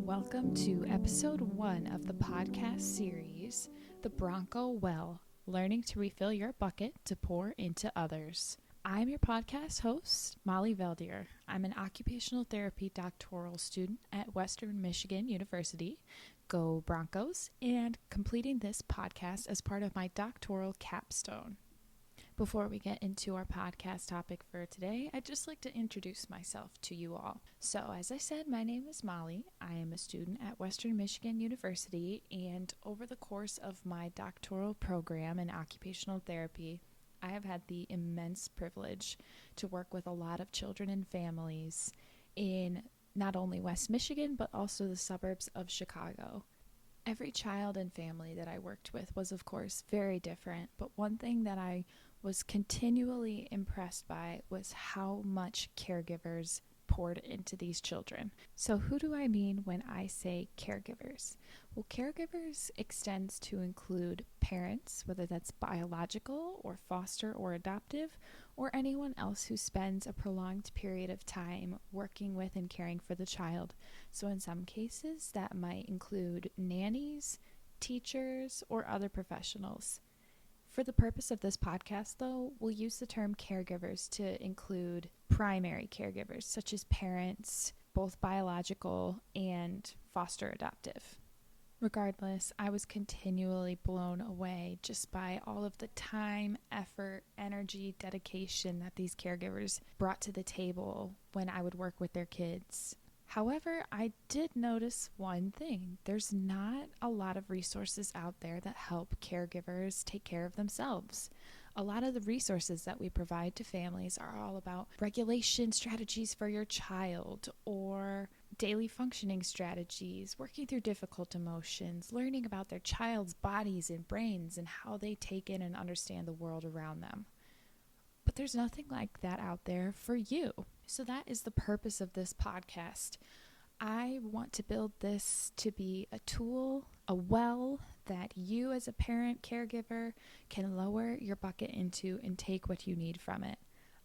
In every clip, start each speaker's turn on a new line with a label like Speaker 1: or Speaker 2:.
Speaker 1: Welcome to episode 1 of the podcast series, The Bronco Well, Learning to Refill Your Bucket to Pour into Others. I'm your podcast host, Molly Veldheer. I'm an occupational therapy doctoral student at Western Michigan University, go Broncos, and completing this podcast as part of my doctoral capstone. Before we get into our podcast topic for today, I'd just like to introduce myself to you all. So, as I said, my name is Molly. I am a student at Western Michigan University, and over the course of my doctoral program in occupational therapy, I have had the immense privilege to work with a lot of children and families in not only West Michigan, but also the suburbs of Chicago. Every child and family that I worked with was, of course, very different, but one thing that I was continually impressed by was how much caregivers poured into these children. So who do I mean when I say caregivers? Well, caregivers extends to include parents, whether that's biological or foster or adoptive, or anyone else who spends a prolonged period of time working with and caring for the child. So in some cases, that might include nannies, teachers, or other professionals. For the purpose of this podcast, though, we'll use the term caregivers to include primary caregivers, such as parents, both biological and foster adoptive. Regardless, I was continually blown away just by all of the time, effort, energy, dedication that these caregivers brought to the table when I would work with their kids. However, I did notice one thing. There's not a lot of resources out there that help caregivers take care of themselves. A lot of the resources that we provide to families are all about regulation strategies for your child or daily functioning strategies, working through difficult emotions, learning about their child's bodies and brains and how they take in and understand the world around them. But there's nothing like that out there for you. So that is the purpose of this podcast. I want to build this to be a tool, a well that you as a parent caregiver can lower your bucket into and take what you need from it.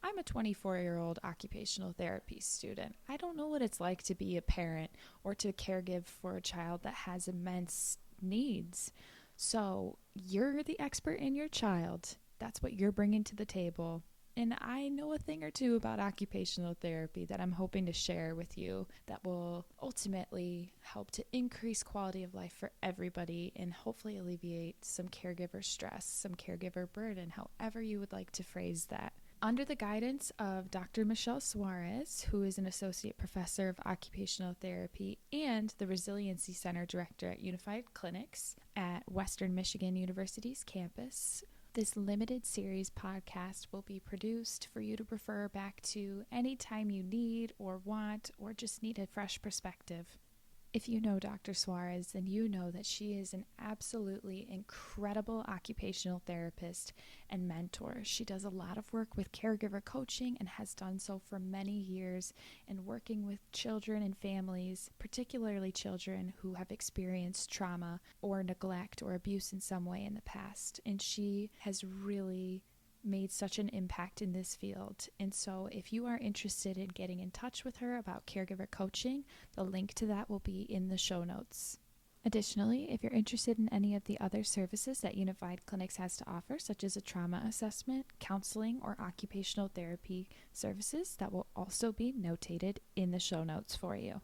Speaker 1: I'm a 24-year-old occupational therapy student. I don't know what it's like to be a parent or to caregive for a child that has immense needs. So you're the expert in your child. That's what you're bringing to the table. And I know a thing or two about occupational therapy that I'm hoping to share with you that will ultimately help to increase quality of life for everybody and hopefully alleviate some caregiver stress, some caregiver burden, however you would like to phrase that. Under the guidance of Dr. Michelle Suarez, who is an associate professor of occupational therapy and the Resiliency Center director at Unified Clinics at Western Michigan University's campus, this limited series podcast will be produced for you to refer back to anytime you need or want or just need a fresh perspective. If you know Dr. Suarez, then you know that she is an absolutely incredible occupational therapist and mentor. She does a lot of work with caregiver coaching and has done so for many years in working with children and families, particularly children who have experienced trauma or neglect or abuse in some way in the past. And she has really made such an impact in this field. And so if you are interested in getting in touch with her about caregiver coaching, the link to that will be in the show notes. Additionally, if you're interested in any of the other services that Unified Clinics has to offer, such as a trauma assessment, counseling, or occupational therapy services, that will also be notated in the show notes for you.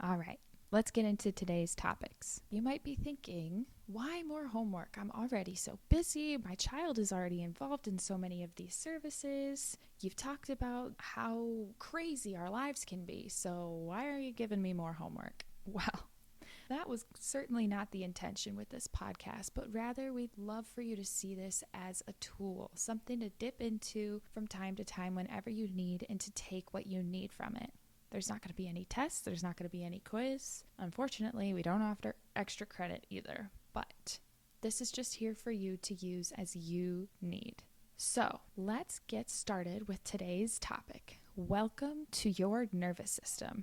Speaker 1: All right. Let's get into today's topics. You might be thinking, why more homework? I'm already so busy. My child is already involved in so many of these services. You've talked about how crazy our lives can be, so why are you giving me more homework? Well, that was certainly not the intention with this podcast, but rather we'd love for you to see this as a tool, something to dip into from time to time whenever you need and to take what you need from it. There's not going to be any tests. There's not going to be any quiz. Unfortunately, we don't offer extra credit either, but this is just here for you to use as you need. So let's get started with today's topic. Welcome to your nervous system.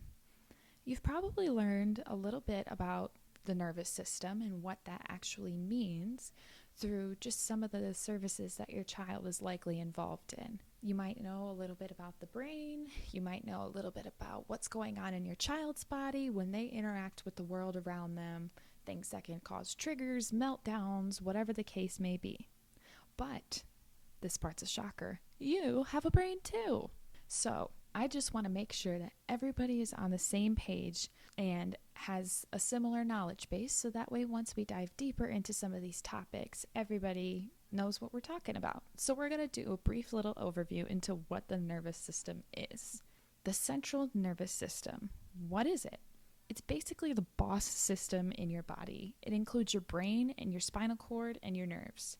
Speaker 1: You've probably learned a little bit about the nervous system and what that actually means through just some of the services that your child is likely involved in. You might know a little bit about the brain. You might know a little bit about what's going on in your child's body when they interact with the world around them, things that can cause triggers, meltdowns, whatever the case may be. But this part's a shocker. You have a brain too. So I just want to make sure that everybody is on the same page and has a similar knowledge base, so that way once we dive deeper into some of these topics, everybody knows what we're talking about. So we're going to do a brief little overview into what the nervous system is. The central nervous system. What is it? It's basically the boss system in your body. It includes your brain and your spinal cord and your nerves.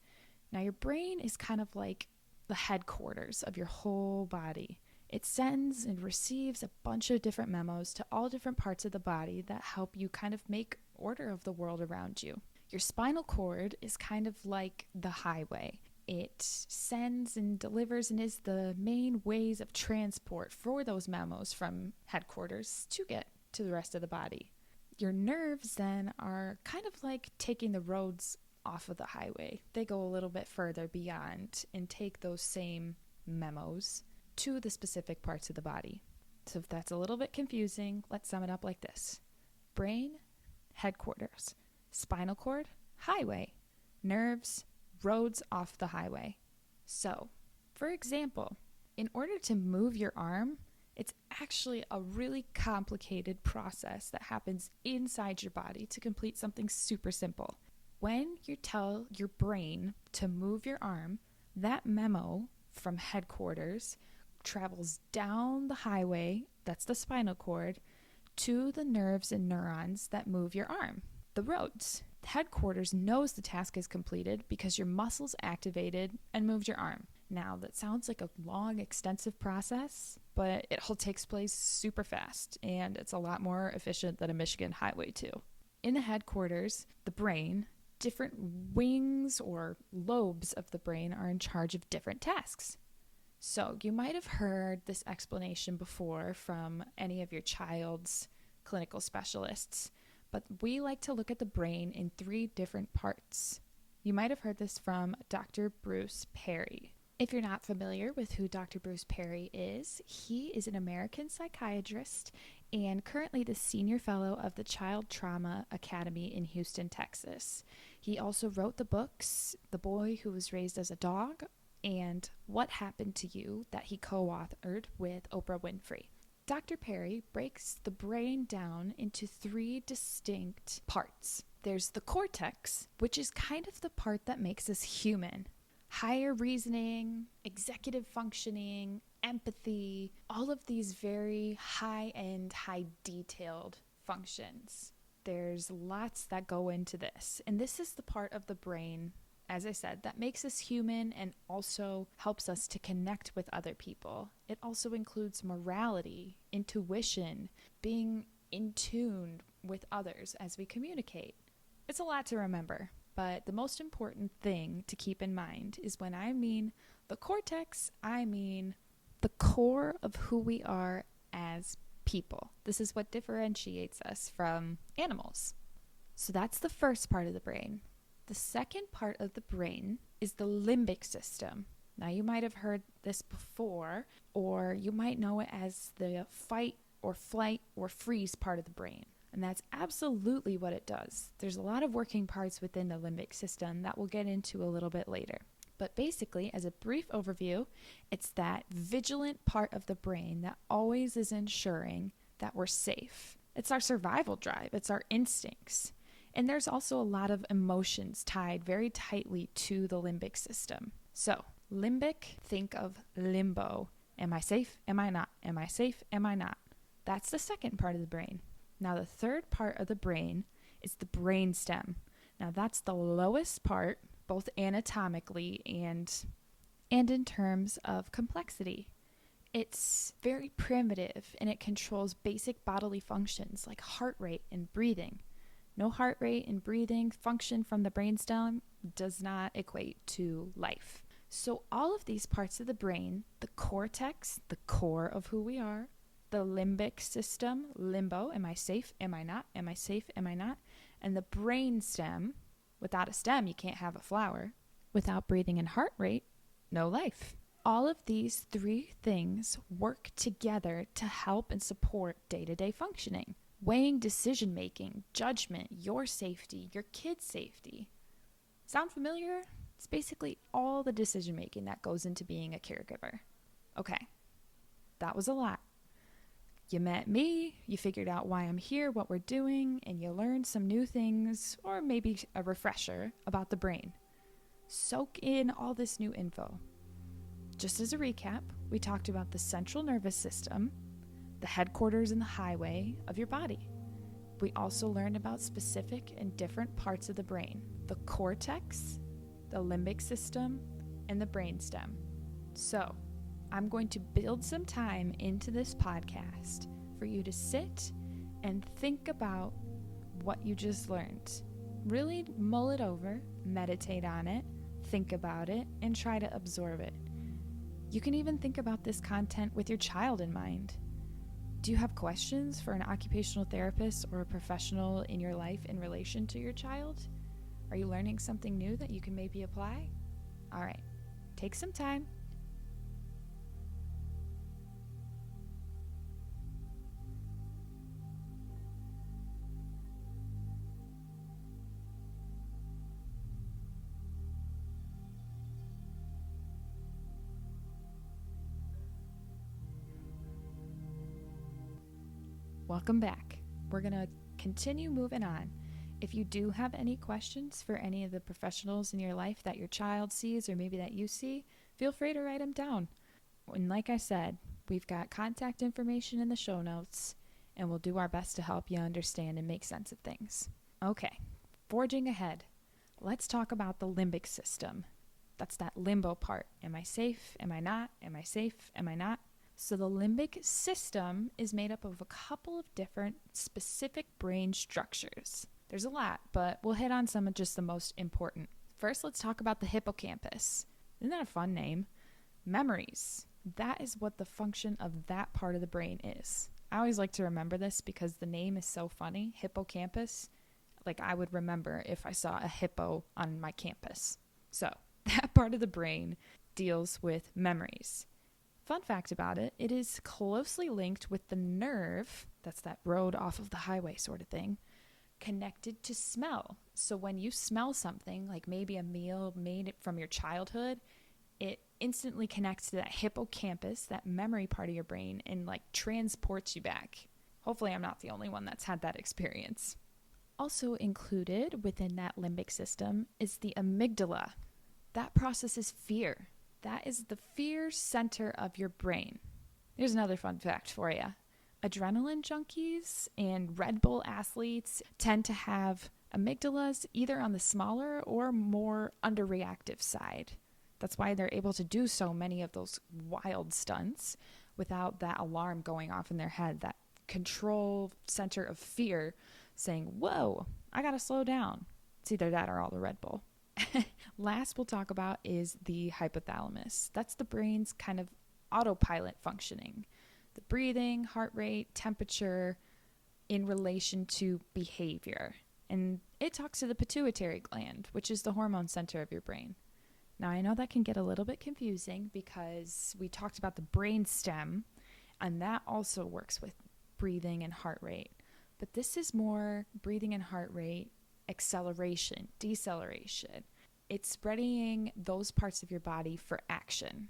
Speaker 1: Now, your brain is kind of like the headquarters of your whole body. It sends and receives a bunch of different memos to all different parts of the body that help you kind of make order of the world around you. Your spinal cord is kind of like the highway. It sends and delivers and is the main ways of transport for those memos from headquarters to get to the rest of the body. Your nerves then are kind of like taking the roads off of the highway. They go a little bit further beyond and take those same memos to the specific parts of the body. So if that's a little bit confusing, let's sum it up like this. Brain, headquarters. Spinal cord, highway. Nerves, roads off the highway. So, for example, in order to move your arm, it's actually a really complicated process that happens inside your body to complete something super simple. When you tell your brain to move your arm, that memo from headquarters travels down the highway, that's the spinal cord, to the nerves and neurons that move your arm, the roads. Headquarters knows the task is completed because your muscles activated and moved your arm. Now, that sounds like a long, extensive process, but it all takes place super fast, and it's a lot more efficient than a Michigan highway too. In the headquarters, the brain, different wings or lobes of the brain are in charge of different tasks. So you might have heard this explanation before from any of your child's clinical specialists, but we like to look at the brain in 3 different parts. You might have heard this from Dr. Bruce Perry. If you're not familiar with who Dr. Bruce Perry is, he is an American psychiatrist and currently the senior fellow of the Child Trauma Academy in Houston, Texas. He also wrote the books The Boy Who Was Raised as a Dog and What Happened to You that he co-authored with Oprah Winfrey. Dr. Perry breaks the brain down into 3 distinct parts. There's the cortex, which is kind of the part that makes us human. Higher reasoning, executive functioning, empathy, all of these very high-end, high-detailed functions. There's lots that go into this, and this is the part of the brain, as I said, that makes us human and also helps us to connect with other people. It also includes morality, intuition, being in tune with others as we communicate. It's a lot to remember, but the most important thing to keep in mind is when I mean the cortex, I mean the core of who we are as people. This is what differentiates us from animals. So that's the first part of the brain. The second part of the brain is the limbic system. Now, you might have heard this before, or you might know it as the fight or flight or freeze part of the brain. And that's absolutely what it does. There's a lot of working parts within the limbic system that we'll get into a little bit later. But basically, as a brief overview, it's that vigilant part of the brain that always is ensuring that we're safe. It's our survival drive. It's our instincts. And there's also a lot of emotions tied very tightly to the limbic system. So, limbic, think of limbo. Am I safe? Am I not? Am I safe? Am I not? That's the second part of the brain. Now, the third part of the brain is the brainstem. Now, that's the lowest part, both anatomically and in terms of complexity. It's very primitive, and it controls basic bodily functions like heart rate and breathing. No heart rate and breathing function from the brainstem does not equate to life. So all of these parts of the brain, the cortex, the core of who we are, the limbic system, limbo, am I safe, am I not, am I safe, am I not, and the brainstem, without a stem you can't have a flower, without breathing and heart rate, no life. All of these three things work together to help and support day-to-day functioning. Weighing decision-making, judgment, your safety, your kids' safety. Sound familiar? It's basically all the decision-making that goes into being a caregiver. Okay, that was a lot. You met me, you figured out why I'm here, what we're doing, and you learned some new things, or maybe a refresher about the brain. Soak in all this new info. Just as a recap, we talked about the central nervous system, the headquarters and the highway of your body. We also learned about specific and different parts of the brain, the cortex, the limbic system, and the brainstem. So, I'm going to build some time into this podcast for you to sit and think about what you just learned. Really mull it over, meditate on it, think about it, and try to absorb it. You can even think about this content with your child in mind. Do you have questions for an occupational therapist or a professional in your life in relation to your child? Are you learning something new that you can maybe apply? All right, take some time. Welcome back. We're going to continue moving on. If you do have any questions for any of the professionals in your life that your child sees or maybe that you see, feel free to write them down. And like I said, we've got contact information in the show notes, and we'll do our best to help you understand and make sense of things. Okay, forging ahead. Let's talk about the limbic system. That's that limbo part. Am I safe? Am I not? Am I safe? Am I not? So the limbic system is made up of a couple of different specific brain structures. There's a lot, but we'll hit on some of just the most important. First, let's talk about the hippocampus. Isn't that a fun name? Memories. That is what the function of that part of the brain is. I always like to remember this because the name is so funny. Hippocampus. Like I would remember if I saw a hippo on my campus. So that part of the brain deals with memories. Fun fact about it, it is closely linked with the nerve, that's that road off of the highway sort of thing, connected to smell. So when you smell something, like maybe a meal made from your childhood, it instantly connects to that hippocampus, that memory part of your brain, and like transports you back. Hopefully I'm not the only one that's had that experience. Also included within that limbic system is the amygdala. That processes fear. That is the fear center of your brain. Here's another fun fact for you. Adrenaline junkies and Red Bull athletes tend to have amygdalas either on the smaller or more underreactive side. That's why they're able to do so many of those wild stunts without that alarm going off in their head, that control center of fear saying, whoa, I gotta slow down. It's either that or all the Red Bull. Last we'll talk about is the hypothalamus. That's the brain's kind of autopilot functioning. The breathing, heart rate, temperature in relation to behavior. And it talks to the pituitary gland, which is the hormone center of your brain. Now, I know that can get a little bit confusing because we talked about the brain stem, and that also works with breathing and heart rate. But this is more breathing and heart rate, acceleration, deceleration. It's readying those parts of your body for action.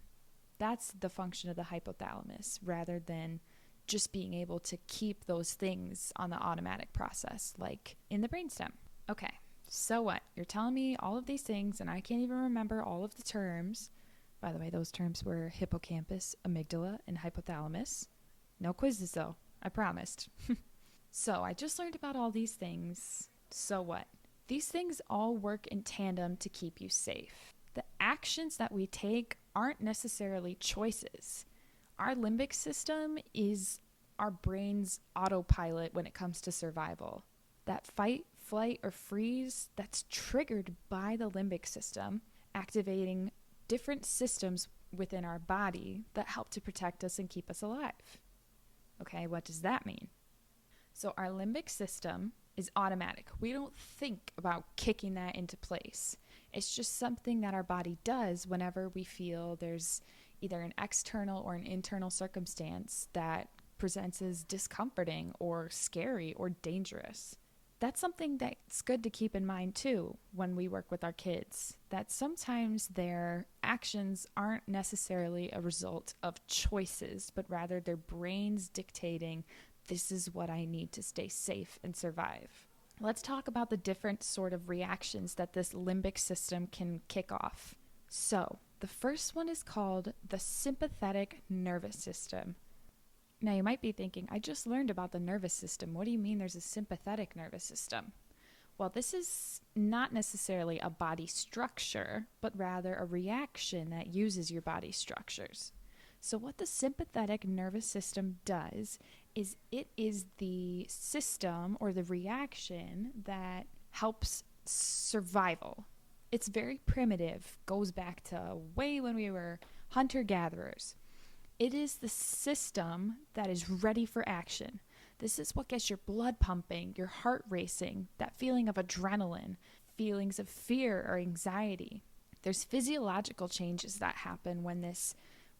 Speaker 1: That's the function of the hypothalamus, rather than just being able to keep those things on the automatic process, like in the brainstem. Okay, so what? You're telling me all of these things, and I can't even remember all of the terms. By the way, those terms were hippocampus, amygdala, and hypothalamus. No quizzes, though. I promised. So I just learned about all these things. So what? These things all work in tandem to keep you safe. The actions that we take aren't necessarily choices. Our limbic system is our brain's autopilot when it comes to survival. That fight, flight, or freeze, that's triggered by the limbic system, activating different systems within our body that help to protect us and keep us alive. Okay, what does that mean? So our limbic system is automatic. We don't think about kicking that into place. It's just something that our body does whenever we feel there's either an external or an internal circumstance that presents as discomforting or scary or dangerous. That's something that's good to keep in mind too when we work with our kids, that sometimes their actions aren't necessarily a result of choices, but rather their brains dictating, this is what I need to stay safe and survive. Let's talk about the different sort of reactions that this limbic system can kick off. So, the first one is called the sympathetic nervous system. Now, you might be thinking, I just learned about the nervous system. What do you mean there's a sympathetic nervous system? Well, this is not necessarily a body structure, but rather a reaction that uses your body structures. So what the sympathetic nervous system does is it is the system or the reaction that helps survival. It's very primitive, goes back to way when we were hunter-gatherers. It is the system that is ready for action. This is what gets your blood pumping, your heart racing, that feeling of adrenaline, feelings of fear or anxiety. There's physiological changes that happen when this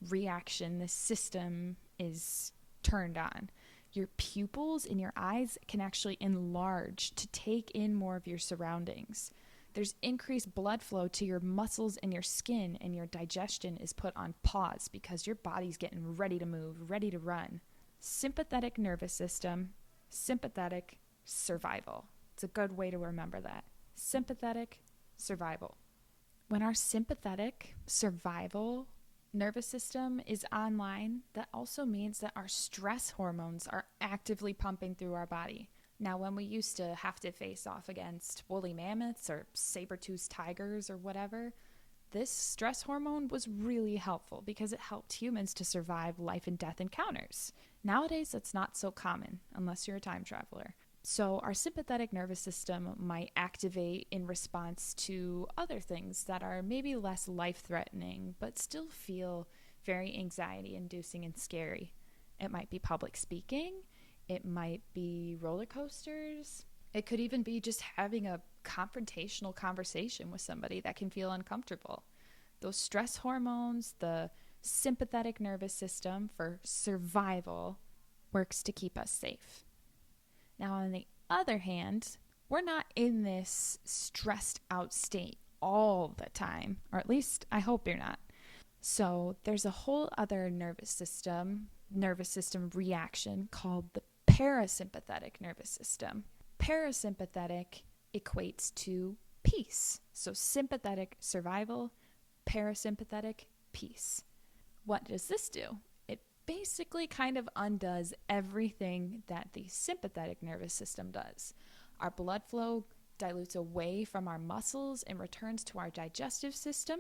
Speaker 1: reaction, this system is turned on. Your pupils in your eyes can actually enlarge to take in more of your surroundings. There's increased blood flow to your muscles and your skin, and your digestion is put on pause because your body's getting ready to move, ready to run. Sympathetic nervous system, sympathetic survival. It's a good way to remember that. Sympathetic survival. When our sympathetic survival nervous system is online, that also means that our stress hormones are actively pumping through our body. Now, when we used to have to face off against woolly mammoths or saber-toothed tigers or whatever, this stress hormone was really helpful because it helped humans to survive life and death encounters. Nowadays, that's not so common unless you're a time traveler. So our sympathetic nervous system might activate in response to other things that are maybe less life-threatening, but still feel very anxiety-inducing and scary. It might be public speaking. It might be roller coasters. It could even be just having a confrontational conversation with somebody that can feel uncomfortable. Those stress hormones, the sympathetic nervous system for survival, works to keep us safe. Now, on the other hand, we're not in this stressed out state all the time, or at least I hope you're not. So there's a whole other nervous system reaction called the parasympathetic nervous system. Parasympathetic equates to peace. So sympathetic survival, parasympathetic peace. What does this do? It basically kind of undoes everything that the sympathetic nervous system does. Our blood flow dilutes away from our muscles and returns to our digestive system.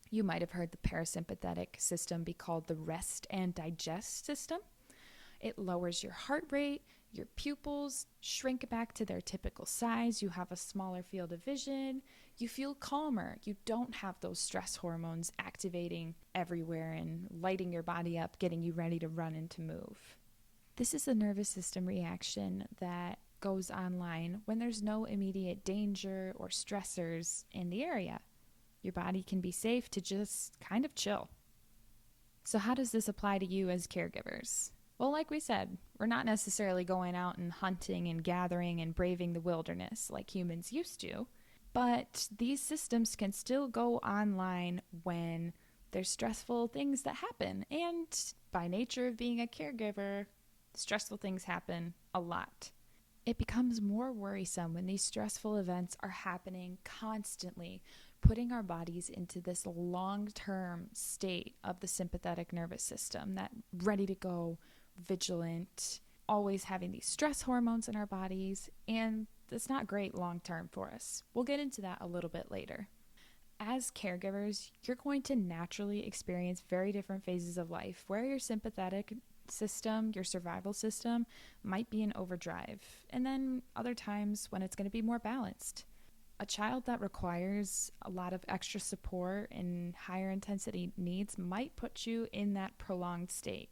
Speaker 1: You might have heard the parasympathetic system be called the rest and digest system. It lowers your heart rate, your pupils shrink back to their typical size, you have a smaller field of vision, you feel calmer, you don't have those stress hormones activating everywhere and lighting your body up, getting you ready to run and to move. This is the nervous system reaction that goes online when there's no immediate danger or stressors in the area. Your body can be safe to just kind of chill. So how does this apply to you as caregivers? Well, like we said, we're not necessarily going out and hunting and gathering and braving the wilderness like humans used to, but these systems can still go online when there's stressful things that happen. And by nature of being a caregiver, stressful things happen a lot. It becomes more worrisome when these stressful events are happening constantly, putting our bodies into this long-term state of the sympathetic nervous system, that ready to go, vigilant, always having these stress hormones in our bodies, and that's not great long-term for us. We'll get into that a little bit later. As caregivers, you're going to naturally experience very different phases of life where your sympathetic system, your survival system, might be in overdrive, and then other times when it's going to be more balanced. A child that requires a lot of extra support and higher intensity needs might put you in that prolonged state.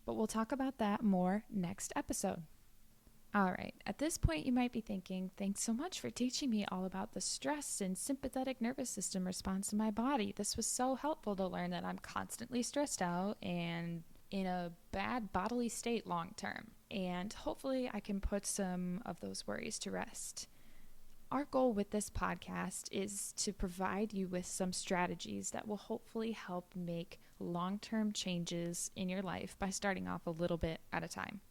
Speaker 1: But we'll talk about that more next episode. All right, at this point, you might be thinking, thanks so much for teaching me all about the stress and sympathetic nervous system response in my body. This was so helpful to learn that I'm constantly stressed out and in a bad bodily state long term. And hopefully, I can put some of those worries to rest. Our goal with this podcast is to provide you with some strategies that will hopefully help make long-term changes in your life by starting off a little bit at a time.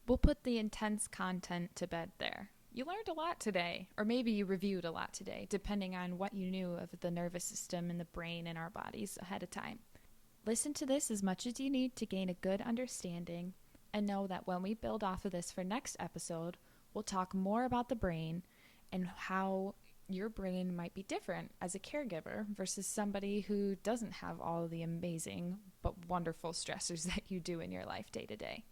Speaker 1: We'll put the intense content to bed there. You learned a lot today, or maybe you reviewed a lot today, depending on what you knew of the nervous system and the brain in our bodies ahead of time. Listen to this as much as you need to gain a good understanding, and know that when we build off of this for next episode, we'll talk more about the brain and how your brain might be different as a caregiver versus somebody who doesn't have all of the amazing but wonderful stressors that you do in your life day to day.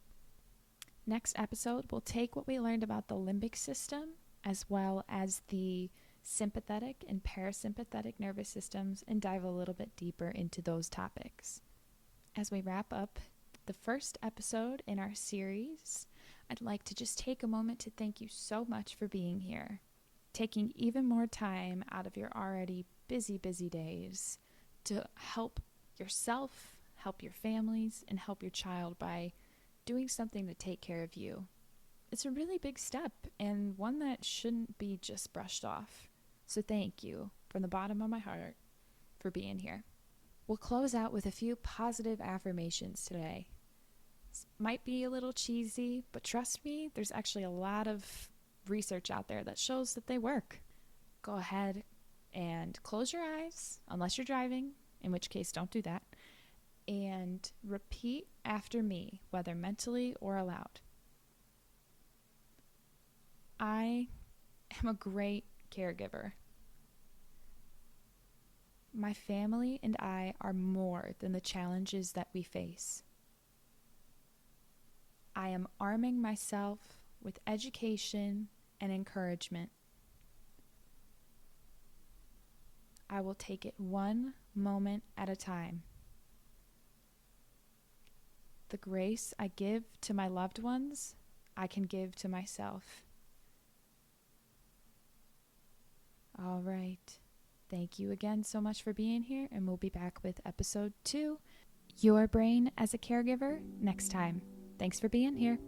Speaker 1: Next episode, we'll take what we learned about the limbic system as well as the sympathetic and parasympathetic nervous systems and dive a little bit deeper into those topics. As we wrap up the first episode in our series, I'd like to just take a moment to thank you so much for being here, taking even more time out of your already busy days to help yourself, help your families, and help your child by doing something to take care of you. It's a really big step and one that shouldn't be just brushed off. So thank you from the bottom of my heart for being here. We'll close out with a few positive affirmations today. This might be a little cheesy, but trust me, there's actually a lot of research out there that shows that they work. Go ahead and close your eyes, unless you're driving, in which case don't do that, and repeat after me, whether mentally or aloud. I am a great caregiver. My family and I are more than the challenges that we face. I am arming myself with education and encouragement. I will take it one moment at a time. The grace I give to my loved ones, I can give to myself. All right. Thank you again so much for being here, and we'll be back with episode 2, Your Brain as a Caregiver, next time. Thanks for being here.